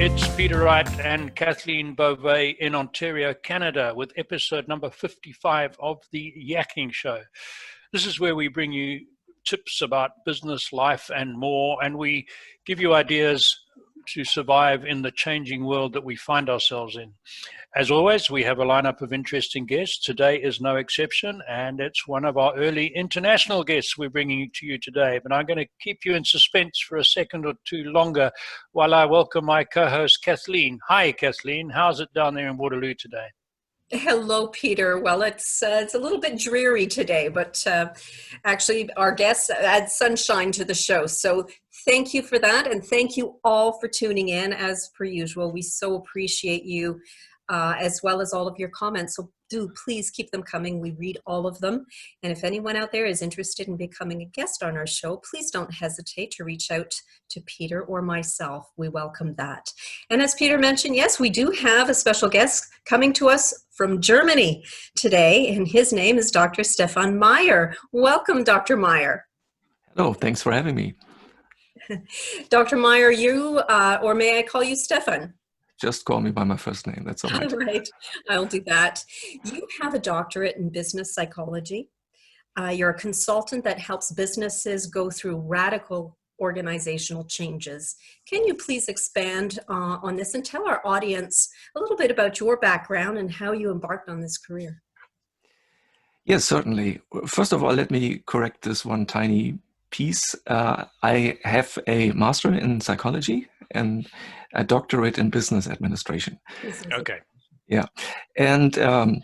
It's Peter Wright and Kathleen Beauvais in Ontario, Canada, with episode number 55 of the Yakking Show. This is where we bring you tips about business, life, and more, and we give you ideas to survive in the changing world that we find ourselves in. As always, we have a lineup of interesting guests. Today is no exception, and it's one of our early international guests we're bringing to you today. But I'm going to keep you in suspense for a second or two longer while I welcome my co-host, Kathleen. Hi, Kathleen. How's it down there in Waterloo today? Hello, Peter. Well, it's a little bit dreary today, but actually our guests add sunshine to the show. So thank you for that, and thank you all for tuning in. As per usual, we so appreciate you, as well as all of your comments. So do please keep them coming. We read all of them. And if anyone out there is interested in becoming a guest on our show, please don't hesitate to reach out to Peter or myself. We welcome that. And as Peter mentioned, yes, we do have a special guest coming to us from Germany today, and his name is Dr. Stephan Meyer. Welcome, Dr. Meyer. Hello, thanks for having me. Dr. Meyer, you, or may I call you Stephan? Just call me by my first name, that's all right. All right, I'll do that. You have a doctorate in business psychology. You're a consultant that helps businesses go through radical organizational changes. Can you please expand on this and tell our audience a little bit about your background and how you embarked on this career? Yes, certainly. First of all, let me correct this one tiny piece. I have a master in psychology and a doctorate in business administration. Okay. Yeah. And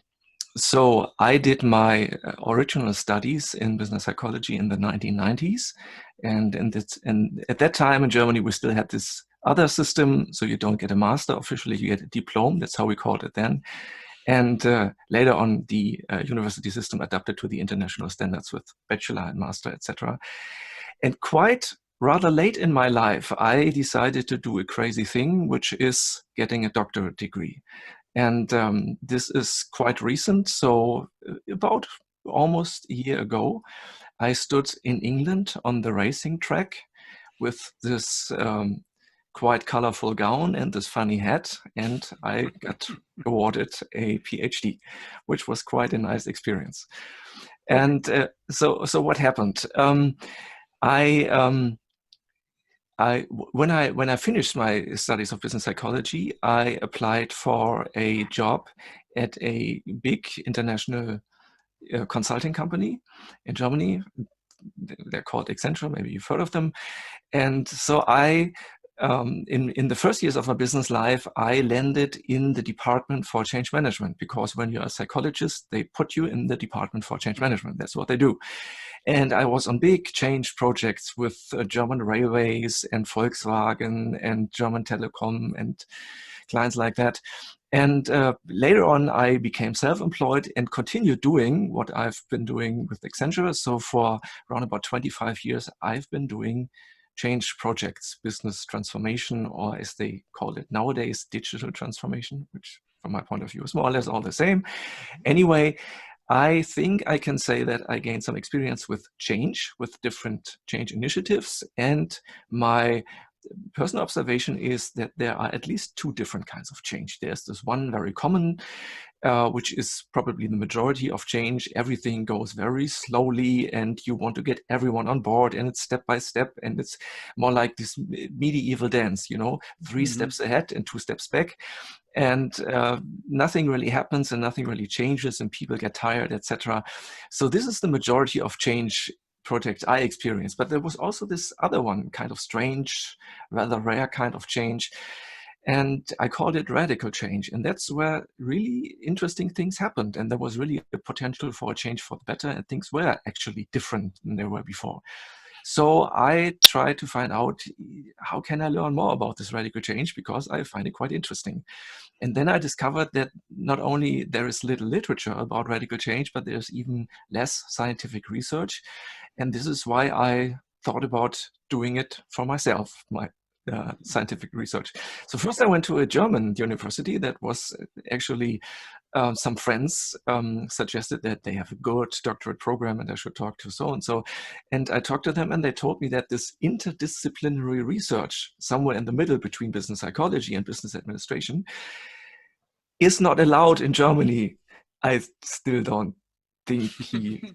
so I did my original studies in business psychology in the 1990s. And at that time in Germany, we still had this other system. So you don't get a master officially, you get a diploma. That's how we called it then. And later on, the university system adapted to the international standards with bachelor and master, etc. And quite rather late in my life, I decided to do a crazy thing, which is getting a doctorate degree. And this is quite recent. So about almost a year ago, I stood in England on the racing track with this quite colorful gown and this funny hat, and I got awarded a PhD, which was quite a nice experience. And so what happened? When I finished my studies of business psychology, I applied for a job at a big international consulting company in Germany. They're called Exterminator, maybe you've heard of them. And so in the first years of my business life, I landed in the department for change management, because when you're a psychologist, they put you in the department for change management. That's what they do. And I was on big change projects with German Railways and Volkswagen and German Telecom and clients like that. And later on, I became self-employed and continued doing what I've been doing with Accenture. So for around about 25 years, I've been doing change projects, business transformation, or as they call it nowadays, digital transformation, which from my point of view is more or less all the same. Anyway, I think I can say that I gained some experience with change, with different change initiatives. And my personal observation is that there are at least two different kinds of change. There's this one very common, which is probably the majority of change. Everything goes very slowly and you want to get everyone on board, and it's step by step, and it's more like this medieval dance, you know, 3 steps ahead and 2 steps back. And nothing really happens and nothing really changes and people get tired, etc. So this is the majority of change projects I experienced. But there was also this other one, kind of strange, rather rare kind of change. And I called it radical change. And that's where really interesting things happened. And there was really a potential for a change for the better, and things were actually different than they were before. So I tried to find out, how can I learn more about this radical change, because I find it quite interesting. And then I discovered that not only there is little literature about radical change, but there's even less scientific research. And this is why I thought about doing it for myself, my scientific research. So first I went to a German university that was actually some friends suggested that they have a good doctorate program and I should talk to so and so. And I talked to them and they told me that this interdisciplinary research, somewhere in the middle between business psychology and business administration, is not allowed in Germany. I still don't think he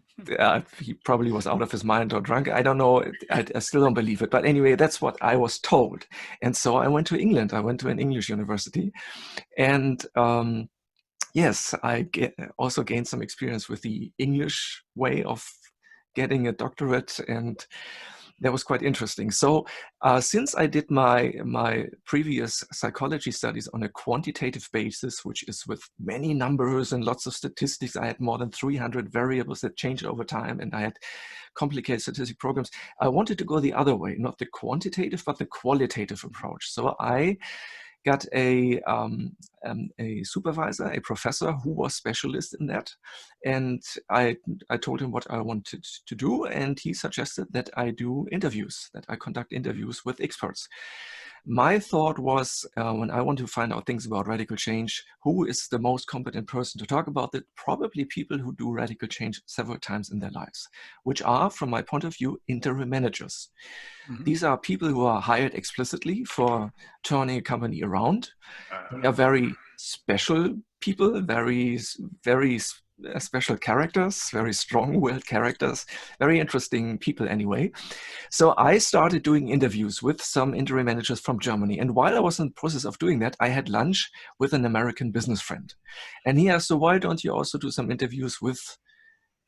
probably was out of his mind or drunk. I don't know. I still don't believe it. But anyway, that's what I was told. And so I went to England. I went to an English university. And yes, I also gained some experience with the English way of getting a doctorate, and that was quite interesting. So since I did my previous psychology studies on a quantitative basis, which is with many numbers and lots of statistics, I had more than 300 variables that changed over time, and I had complicated statistic programs. I wanted to go the other way, not the quantitative, but the qualitative approach. So I got a supervisor, a professor who was specialist in that. And I told him what I wanted to do. And he suggested that I do interviews, that I conduct interviews with experts. My thought was, when I want to find out things about radical change, who is the most competent person to talk about it? Probably people who do radical change several times in their lives, which are, from my point of view, interim managers. Mm-hmm. These are people who are hired explicitly for turning a company around. They are very special people, very special characters, very strong-willed characters, very interesting people anyway. So I started doing interviews with some interim managers from Germany. And while I was in the process of doing that, I had lunch with an American business friend. And he asked, so why don't you also do some interviews with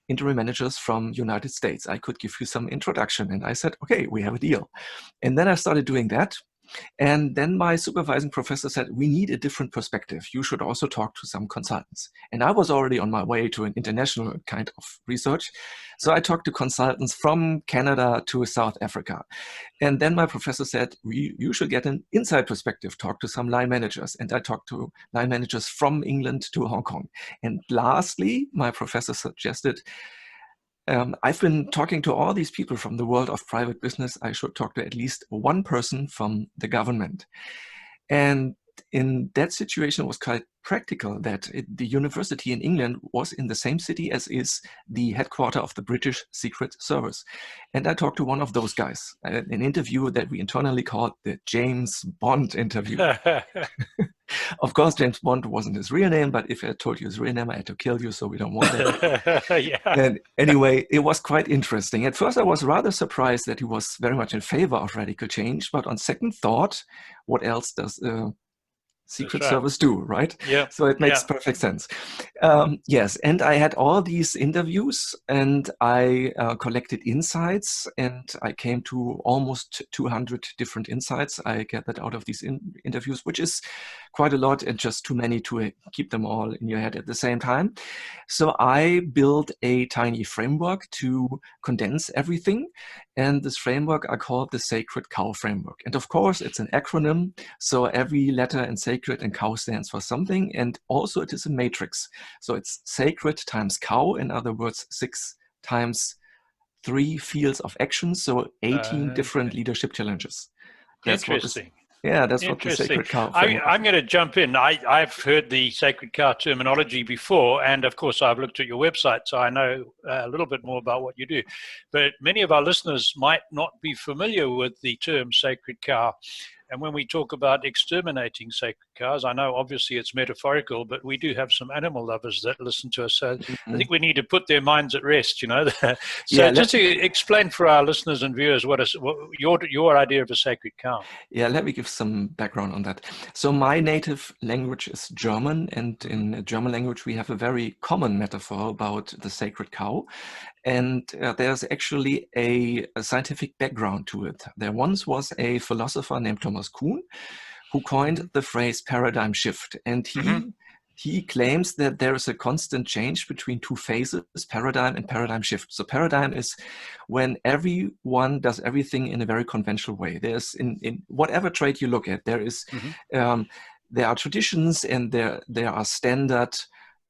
interim managers from United States? I could give you some introduction. And I said, okay, we have a deal. And then I started doing that. And then my supervising professor said, we need a different perspective. You should also talk to some consultants. And I was already on my way to an international kind of research. So I talked to consultants from Canada to South Africa. And then my professor said, you should get an inside perspective, talk to some line managers. And I talked to line managers from England to Hong Kong. And lastly, my professor suggested, I've been talking to all these people from the world of private business. I should talk to at least one person from the government. And in that situation, it was quite practical that the university in England was in the same city as is the headquarters of the British Secret Service. And I talked to one of those guys, an interview that we internally called the James Bond interview. Of course, James Bond wasn't his real name, but if I told you his real name, I had to kill you, so we don't want that. Yeah. And anyway, it was quite interesting. At first, I was rather surprised that he was very much in favor of radical change, but on second thought, what else does Secret Service do, right? Yeah. So it makes perfect sense. Yes, and I had all these interviews and I collected insights and I came to almost 200 different insights I gathered out of these interviews, which is quite a lot and just too many to keep them all in your head at the same time. So I built a tiny framework to condense everything. And this framework I called the Sacred Cow Framework. And of course, it's an acronym. So every letter in sacred and cow stands for something. And also it is a matrix. So it's sacred times cow. In other words, 6 times 3 fields of action. So 18 different leadership challenges. That's interesting. That's what the Sacred Cow Framework. I'm going to jump in. I've heard the Sacred Cow terminology before, and of course I've looked at your website, so I know a little bit more about what you do. But many of our listeners might not be familiar with the term Sacred Cow. And when we talk about exterminating sacred cows, I know obviously it's metaphorical, but we do have some animal lovers that listen to us. So I think we need to put their minds at rest, So just to explain for our listeners and viewers what your idea of a sacred cow. Yeah, let me give some background on that. So my native language is German, and in German language we have a very common metaphor about the sacred cow. And there's actually a scientific background to it. There once was a philosopher named Thomas Kuhn who coined the phrase paradigm shift. And he claims that there is a constant change between 2 phases, paradigm and paradigm shift. So paradigm is when everyone does everything in a very conventional way. There's in whatever trade you look at, there is there are traditions and there are standard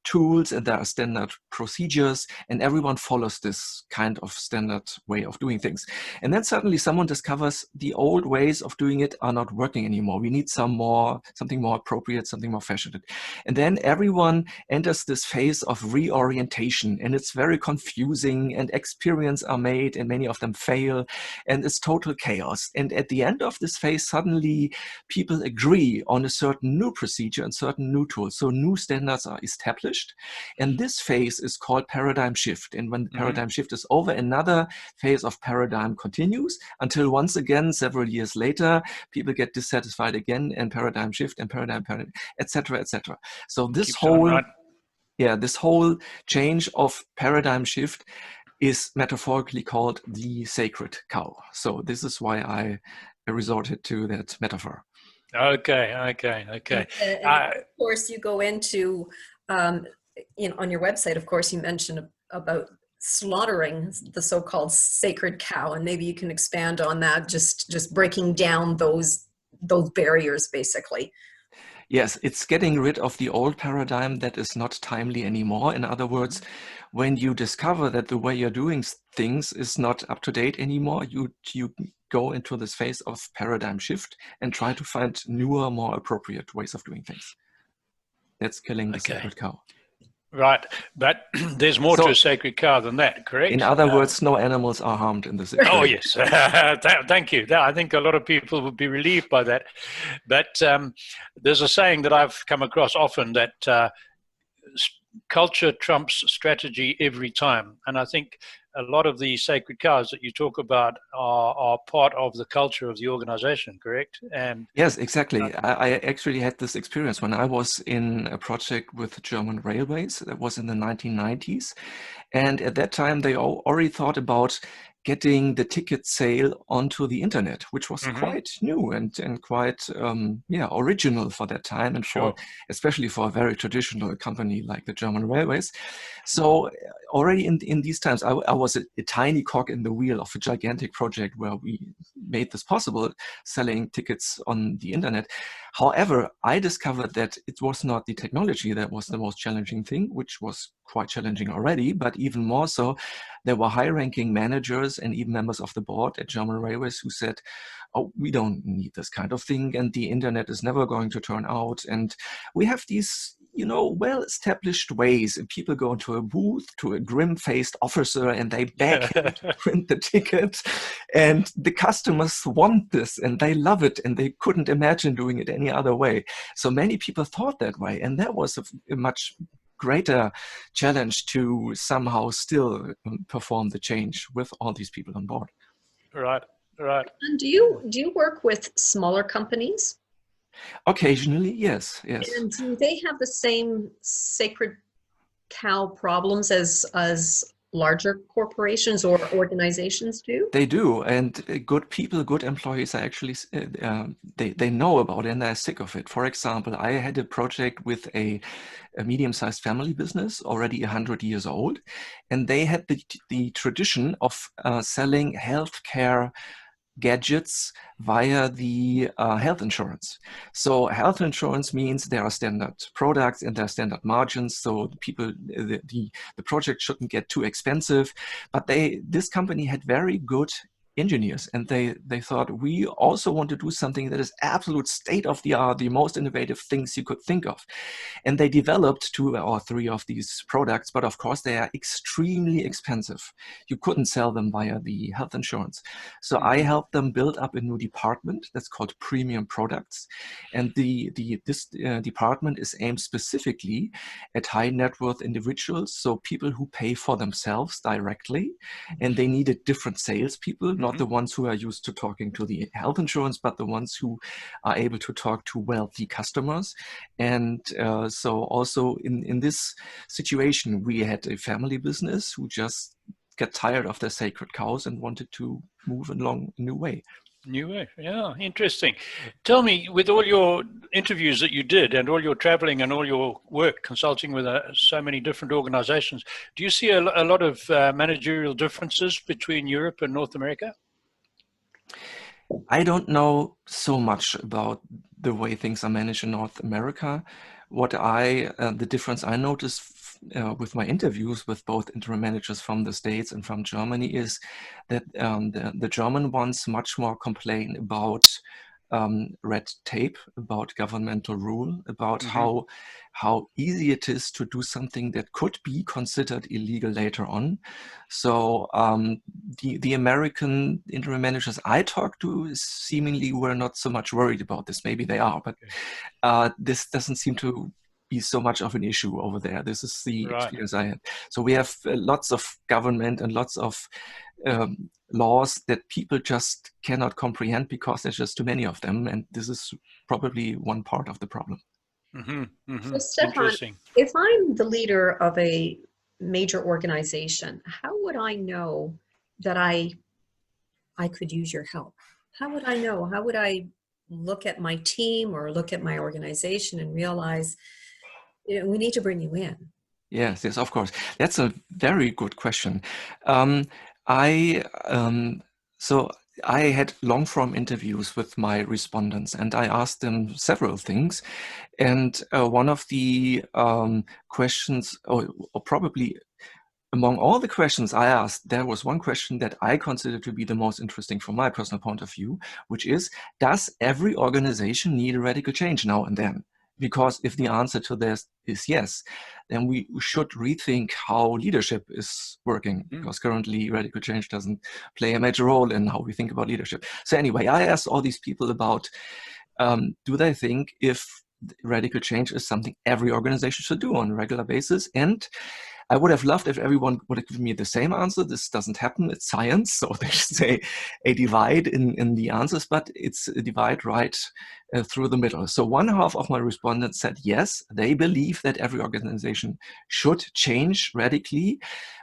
tools and there are standard procedures, and everyone follows this kind of standard way of doing things. And then suddenly someone discovers the old ways of doing it are not working anymore. We need something more appropriate, something more fashionable. And then everyone enters this phase of reorientation, and it's very confusing, and experiments are made and many of them fail, and it's total chaos. And at the end of this phase, suddenly people agree on a certain new procedure and certain new tools. So new standards are established. And this phase is called paradigm shift. And when the paradigm shift is over, another phase of paradigm continues until once again, several years later, people get dissatisfied again, and paradigm shift and paradigm, etc., etc. So this whole, this whole change of paradigm shift is metaphorically called the sacred cow. So this is why I resorted to that metaphor. Okay. And of course, you go into on your website, of course, you mentioned about slaughtering the so-called sacred cow, and maybe you can expand on that, just breaking down those barriers, basically. Yes, it's getting rid of the old paradigm that is not timely anymore. In other words, when you discover that the way you're doing things is not up to date anymore, you go into this phase of paradigm shift and try to find newer, more appropriate ways of doing things. That's killing the sacred cow. Right, but there's more to a sacred cow than that, correct? In other words, no animals are harmed in this experiment. Oh, yes. Thank you. I think a lot of people would be relieved by that. But there's a saying that I've come across often that culture trumps strategy every time. And I think a lot of the sacred cows that you talk about are part of the culture of the organization, correct? And yes, exactly. I actually had this experience when I was in a project with German Railways. That was in the 1990s. And at that time, they already thought about getting the ticket sale onto the internet, which was quite new and quite original for that time, and especially for a very traditional company like the German Railways. So already in these times, I was a tiny cog in the wheel of a gigantic project where we made this possible, selling tickets on the internet. However, I discovered that it was not the technology that was the most challenging thing, which was quite challenging already, but even more so, there were high-ranking managers and even members of the board at German Railways who said, oh, we don't need this kind of thing, and the internet is never going to turn out, and we have these well-established ways, and people go into a booth to a grim-faced officer and they beg him to print the ticket, and the customers want this and they love it and they couldn't imagine doing it any other way. So many people thought that way, and that was a much greater challenge to somehow still perform the change with all these people on board. Right. And do you work with smaller companies? Occasionally, yes. And do they have the same sacred cow problems as larger corporations or organizations do? They do, and good people, good employees are actually, they know about it and they're sick of it. For example, I had a project with a medium-sized family business, already 100 years old, and they had the tradition of selling healthcare gadgets via the health insurance. So health insurance means there are standard products and there are standard margins. So the project shouldn't get too expensive. But this company had very good engineers, and they thought, we also want to do something that is absolute state of the art, the most innovative things you could think of. And they developed 2 or 3 of these products, but of course they are extremely expensive. You couldn't sell them via the health insurance. So I helped them build up a new department that's called premium products. And this department is aimed specifically at high net worth individuals. So people who pay for themselves directly, and they needed different salespeople, not the ones who are used to talking to the health insurance, but the ones who are able to talk to wealthy customers. And so also in this situation, we had a family business who just got tired of their sacred cows and wanted to move along a new way. New way, yeah, interesting. Tell me, with all your interviews that you did and all your traveling and all your work consulting with so many different organizations, do you see a lot of managerial differences between Europe and North America? I don't know so much about the way things are managed in North America. The difference I noticed with my interviews with both interim managers from the States and from Germany is that the German ones much more complain about red tape, about governmental rule, about how easy it is to do something that could be considered illegal later on. So the American interim managers I talked to seemingly were not so much worried about this. Maybe they are, but this doesn't seem to be so much of an issue over there. This is the experience I had. So we have lots of government and lots of laws that people just cannot comprehend because there's just too many of them. And this is probably one part of the problem. So Stephan, if I'm the leader of a major organization, how would I know that I could use your help? How would I know? How would I look at my team or look at my organization and realize, we need to bring you in? Yes, of course. That's a very good question. So I had long form interviews with my respondents, and I asked them several things. And one of the questions, or probably among all the questions I asked, there was one question that I consider to be the most interesting from my personal point of view, which is, does every organization need a radical change now and then? Because if the answer to this is yes, then we should rethink how leadership is working, because currently radical change doesn't play a major role in how we think about leadership. So anyway, I asked all these people about, do they think if radical change is something every organization should do on a regular basis? And I would have loved if everyone would have given me the same answer. This doesn't happen. It's science. So there's a divide in the answers, but it's a divide right through the middle. So one half of my respondents said, yes, they believe that every organization should change radically,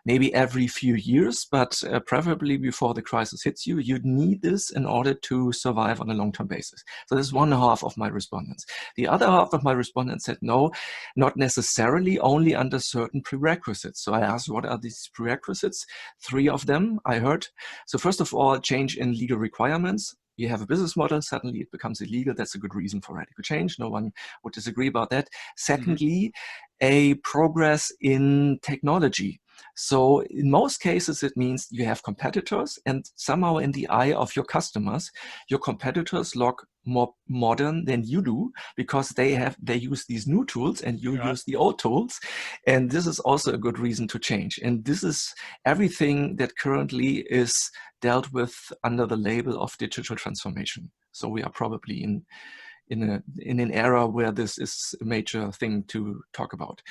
maybe every few years, but preferably before the crisis hits you. You need this in order to survive on a long-term basis. So this is one half of my respondents. The other half of my respondents said, no, not necessarily, only under certain prerequisites. So I asked, what are these prerequisites? 3 of them I heard. So first of all, change in legal requirements. You have a business model, suddenly it becomes illegal. That's a good reason for radical change. No one would disagree about that. Secondly, a progress in technology. So in most cases, it means you have competitors, and somehow in the eye of your customers, your competitors look more modern than you do, because they use these new tools and you use the old tools. And this is also a good reason to change. And this is everything that currently is dealt with under the label of digital transformation. So we are probably in an era where this is a major thing to talk about.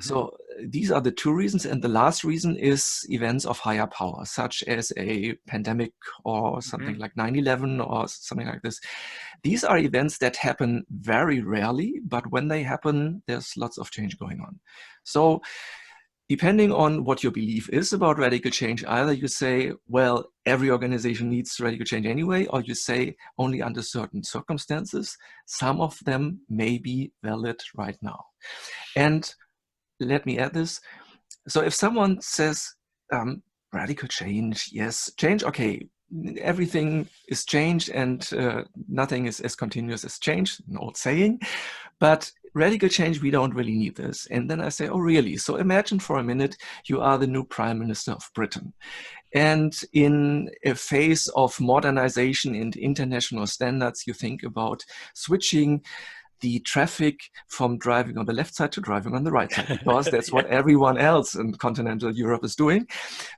So these are the 2 reasons. And the last reason is events of higher power, such as a pandemic or something like 9/11 or something like this. These are events that happen very rarely, but when they happen, there's lots of change going on. So depending on what your belief is about radical change, either you say, well, every organization needs radical change anyway, or you say only under certain circumstances. Some of them may be valid right now. And let me add this. So if someone says, radical change, yes, change, okay, everything is changed and nothing is as continuous as change, an old saying, but radical change, we don't really need this. And then I say, oh, really? So imagine for a minute, you are the new Prime Minister of Britain. And in a phase of modernization and international standards, you think about switching the traffic from driving on the left side to driving on the right side, because that's what everyone else in continental Europe is doing.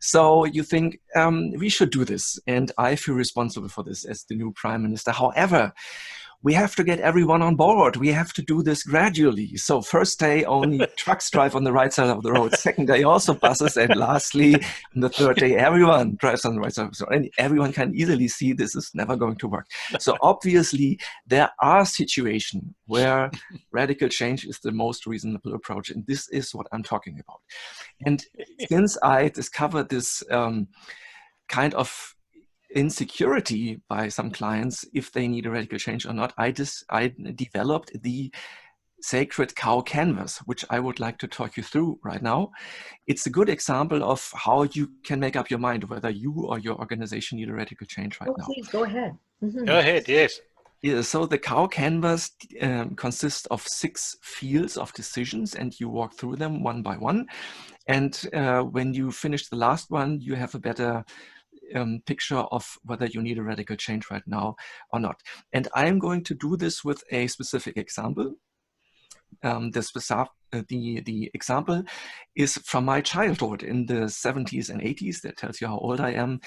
So you think, we should do this. And I feel responsible for this as the new Prime Minister. However, we have to get everyone on board. We have to do this gradually. So first day, only trucks drive on the right side of the road. Second day, also buses. And lastly, on the third day, everyone drives on the right side of the road. And everyone can easily see this is never going to work. So obviously, there are situations where radical change is the most reasonable approach. And this is what I'm talking about. And since I discovered this kind of insecurity by some clients if they need a radical change or not, I developed the sacred cow canvas, which I would like to talk you through right now. It's a good example of how you can make up your mind whether you or your organization need a radical change right now. Please go ahead. Go ahead, yes. Yeah, so the cow canvas consists of 6 fields of decisions, and you walk through them one by one. And when you finish the last one, you have a better picture of whether you need a radical change right now or not. And I am going to do this with a specific example. The example is from my childhood in the 70s and 80s. That tells you how old I am.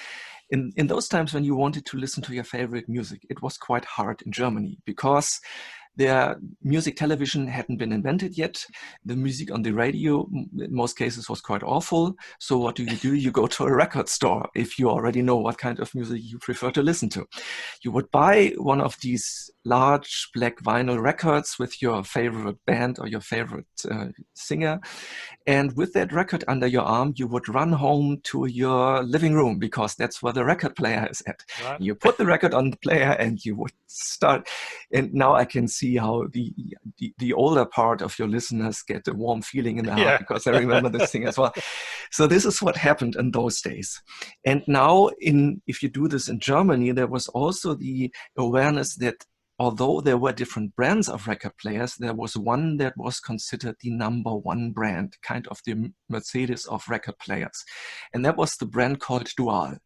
In those times when you wanted to listen to your favorite music, it was quite hard in Germany because their music television hadn't been invented yet. The music on the radio, in most cases, was quite awful. So what do? You go to a record store if you already know what kind of music you prefer to listen to. You would buy one of these large black vinyl records with your favorite band or your favorite singer. And with that record under your arm, you would run home to your living room because that's where the record player is at. Right. You put the record on the player and you would start. And now I can see how the older part of your listeners get a warm feeling in the heart because I remember this thing as well. So this is what happened in those days. And now if you do this in Germany, there was also the awareness that although there were different brands of record players, there was one that was considered the #1 brand, kind of the Mercedes of record players. And that was the brand called Dual.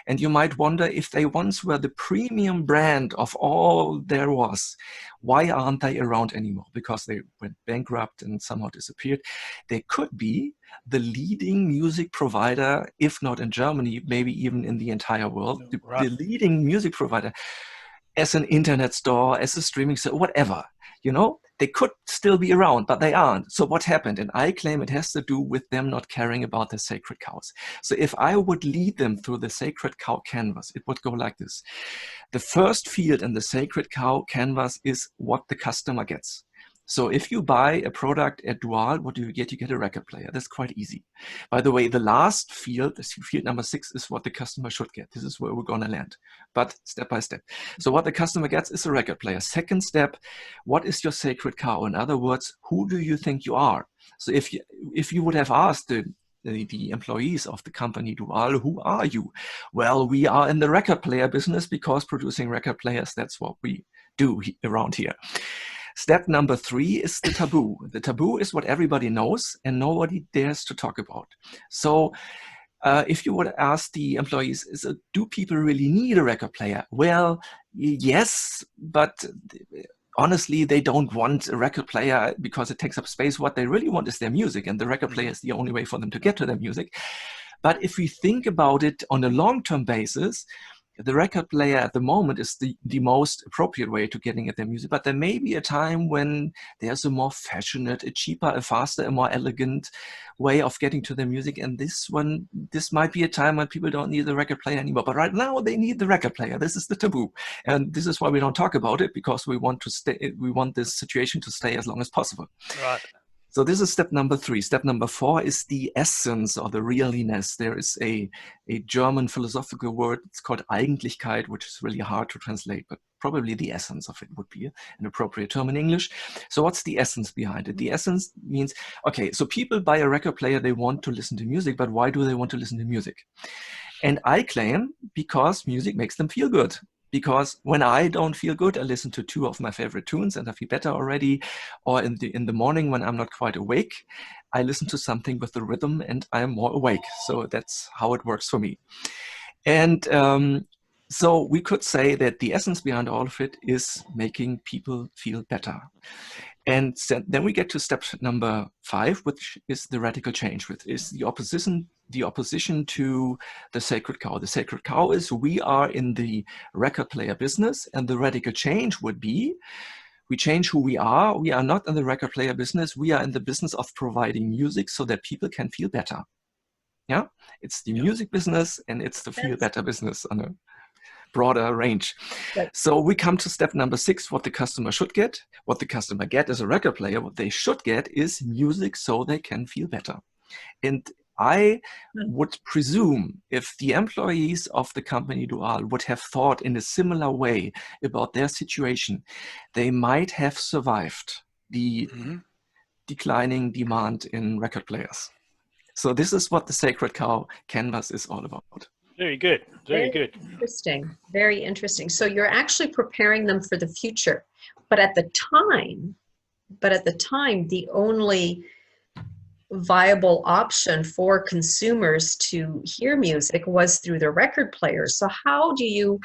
And you might wonder, if they once were the premium brand of all there was, why aren't they around anymore? Because they went bankrupt and somehow disappeared. They could be the leading music provider, if not in Germany, maybe even in the entire world, the leading music provider as an internet store, as a streaming store, whatever. You know, they could still be around, but they aren't. So what happened? And I claim it has to do with them not caring about the sacred cows. So if I would lead them through the sacred cow canvas, it would go like this. The first field in the sacred cow canvas is what the customer gets. So if you buy a product at Dual, what do you get? You get a record player. That's quite easy. By the way, the last field, field number 6, is what the customer should get. This is where we're going to land, but step by step. So what the customer gets is a record player. Second step, what is your sacred cow? In other words, who do you think you are? So if you would have asked the employees of the company Dual, who are you? Well, we are in the record player business because producing record players, that's what we do around here. Step number 3 is the taboo. The taboo is what everybody knows and nobody dares to talk about. So if you would ask the employees, do people really need a record player? Well, yes, but honestly, they don't want a record player because it takes up space. What they really want is their music, and the record player is the only way for them to get to their music. But if we think about it on a long-term basis, the record player at the moment is the most appropriate way to getting at their music. But there may be a time when there's a more fashionate, a cheaper, a faster, a more elegant way of getting to their music. And this might be a time when people don't need the record player anymore. But right now they need the record player. This is the taboo. And this is why we don't talk about it, because we want this situation to stay as long as possible. Right. So this is step number 3. Step number 4 is the essence or the realiness. There is a German philosophical word. It's called Eigentlichkeit, which is really hard to translate, but probably the essence of it would be an appropriate term in English. So what's the essence behind it? The essence means, okay, so people buy a record player, they want to listen to music, but why do they want to listen to music? And I claim because music makes them feel good. Because when I don't feel good, I listen to 2 of my favorite tunes and I feel better already. Or in the morning when I'm not quite awake, I listen to something with the rhythm and I'm more awake. So that's how it works for me. And so we could say that the essence behind all of it is making people feel better. And then we get to step number 5, which is the radical change, which is the opposition to the sacred cow. The sacred cow is we are in the record player business, and the radical change would be we change who we are. We are not in the record player business. We are in the business of providing music so that people can feel better. Yeah, it's the music business and it's the feel better business on a broader range. Right. So we come to step number 6, what the customer should get. What the customer get is a record player. What they should get is music so they can feel better. And I would presume if the employees of the company Dual would have thought in a similar way about their situation, they might have survived the declining demand in record players. So this is what the Sacred Cow canvas is all about. Very good. Very good. Interesting. Very interesting. So you're actually preparing them for the future. But at the time, the only viable option for consumers to hear music was through the record players. So how would you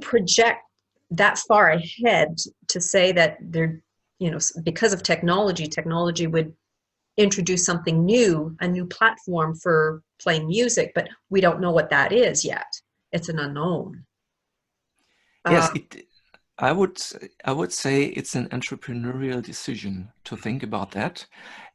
project that far ahead to say that they're, because of technology would introduce something new, a new platform for playing music, but we don't know what that is yet. It's an unknown. Yes, I would say it's an entrepreneurial decision to think about that.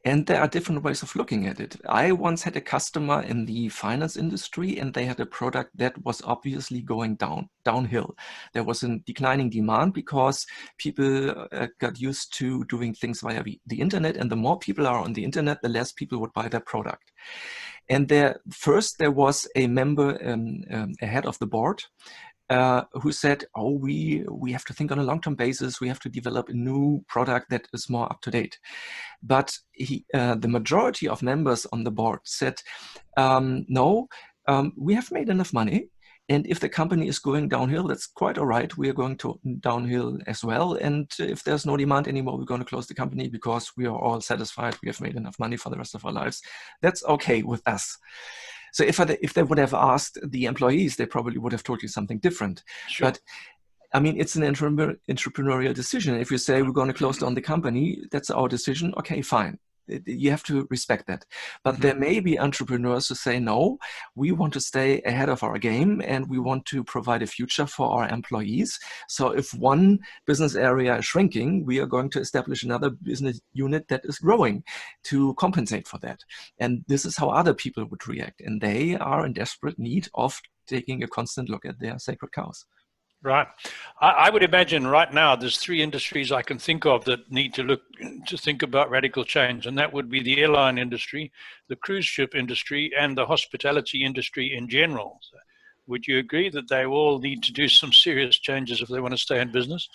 And there are different ways of looking at it. I once had a customer in the finance industry, and they had a product that was obviously going downhill. There was a declining demand because people got used to doing things via the internet, and the more people are on the internet, the less people would buy their product. And there was a member, a head of the board, who said, "Oh, we have to think on a long-term basis. We have to develop a new product that is more up to date." But the majority of members on the board said, "No, we have made enough money, and if the company is going downhill, that's quite all right. We are going to downhill as well. And if there's no demand anymore, we're going to close the company because we are all satisfied. We have made enough money for the rest of our lives. That's okay with us." So if they would have asked the employees, they probably would have told you something different. Sure. But I mean, it's an entrepreneurial decision. If you say we're going to close down the company, that's our decision. Okay, fine. You have to respect that. But there may be entrepreneurs who say, no, we want to stay ahead of our game and we want to provide a future for our employees. So if one business area is shrinking, we are going to establish another business unit that is growing to compensate for that. And this is how other people would react. And they are in desperate need of taking a constant look at their sacred cows. Right. I would imagine right now there's three industries I can think of that need to think about radical change, and that would be the airline industry, the cruise ship industry, and the hospitality industry in general. So would you agree that they all need to do some serious changes if they want to stay in business?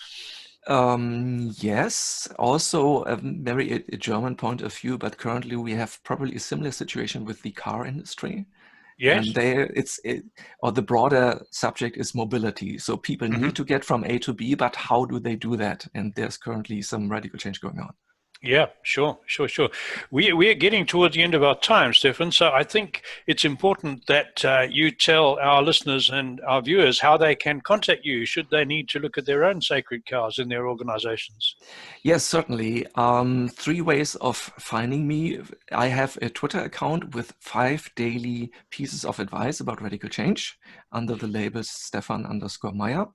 Yes, also a very German point of view, but currently we have probably a similar situation with the car industry. Yes. And the broader subject is mobility. So people need to get from A to B, but how do they do that? And there's currently some radical change going on. Yeah, sure. We are getting towards the end of our time, Stephan. So I think it's important that you tell our listeners and our viewers how they can contact you should they need to look at their own sacred cows in their organizations. Yes, certainly. 3 ways of finding me. I have a Twitter account with 5 daily pieces of advice about radical change under the label Stephan_Meyer.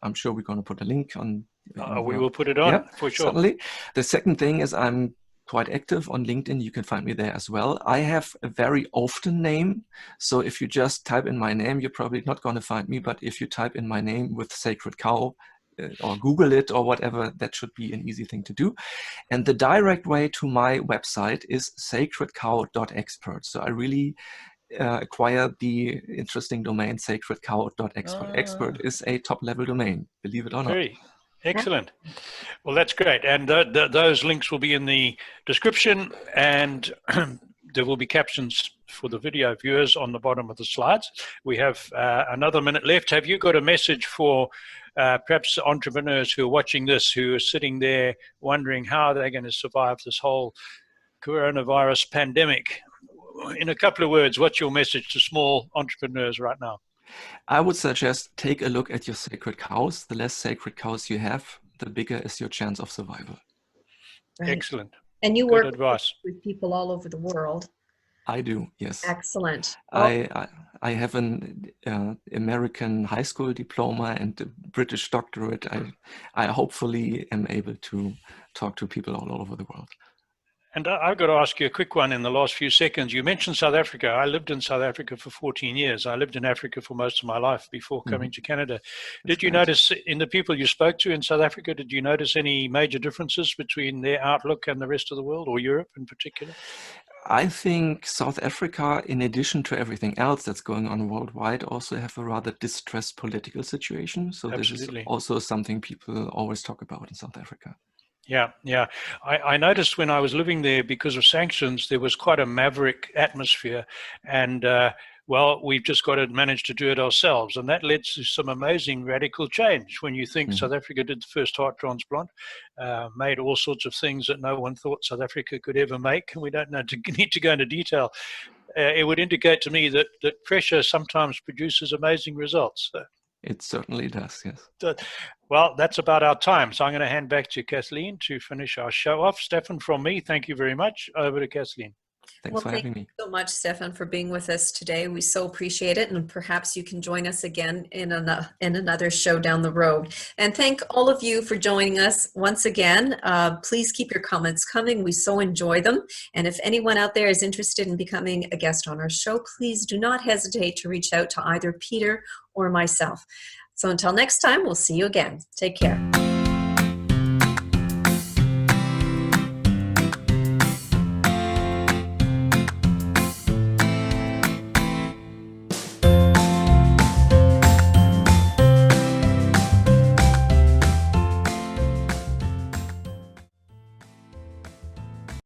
I'm sure we're going to put a link on. We will put it on, for sure. Certainly. The second thing is I'm quite active on LinkedIn. You can find me there as well. I have a very often name. So if you just type in my name, you're probably not going to find me. But if you type in my name with sacred cow or Google it or whatever, that should be an easy thing to do. And the direct way to my website is sacredcow.expert. So I really acquired the interesting domain sacredcow.expert. Expert is a top-level domain, believe it or not. Very excellent. Well, that's great. And those links will be in the description, and there will be captions for the video viewers on the bottom of the slides. We have another minute left. Have you got a message for perhaps entrepreneurs who are watching this, who are sitting there wondering how they're going to survive this whole coronavirus pandemic? In a couple of words, what's your message to small entrepreneurs right now? I would suggest take a look at your sacred cows. The less sacred cows you have, the bigger is your chance of survival. Right. Excellent. And you Good work advice. with people all over the world. I do, yes. Excellent. I have an American high school diploma and a British doctorate. I hopefully am able to talk to people all over the world. And I've got to ask you a quick one in the last few seconds. You mentioned South Africa. I lived in South Africa for 14 years. I lived in Africa for most of my life before coming to Canada. Did you notice in the people you spoke to in South Africa, did you notice any major differences between their outlook and the rest of the world, or Europe in particular? I think South Africa, in addition to everything else that's going on worldwide, also have a rather distressed political situation. So Absolutely. This is also something people always talk about in South Africa. Yeah. I noticed when I was living there, because of sanctions, there was quite a maverick atmosphere. And Well, we've just got to manage to do it ourselves. And that led to some amazing radical change. When you think South Africa did the first heart transplant, made all sorts of things that no one thought South Africa could ever make, and we don't need to go into detail. It would indicate to me that pressure sometimes produces amazing results. It certainly does, yes. Well, that's about our time. So I'm going to hand back to Kathleen to finish our show off. Stephan, from me, thank you very much. Over to Kathleen. Thanks for having me. Thank you so much, Stephan, for being with us today. We so appreciate it. And perhaps you can join us again in another show down the road. And thank all of you for joining us once again. Please keep your comments coming. We so enjoy them. And if anyone out there is interested in becoming a guest on our show, please do not hesitate to reach out to either Peter or myself. So until next time, we'll see you again. Take care.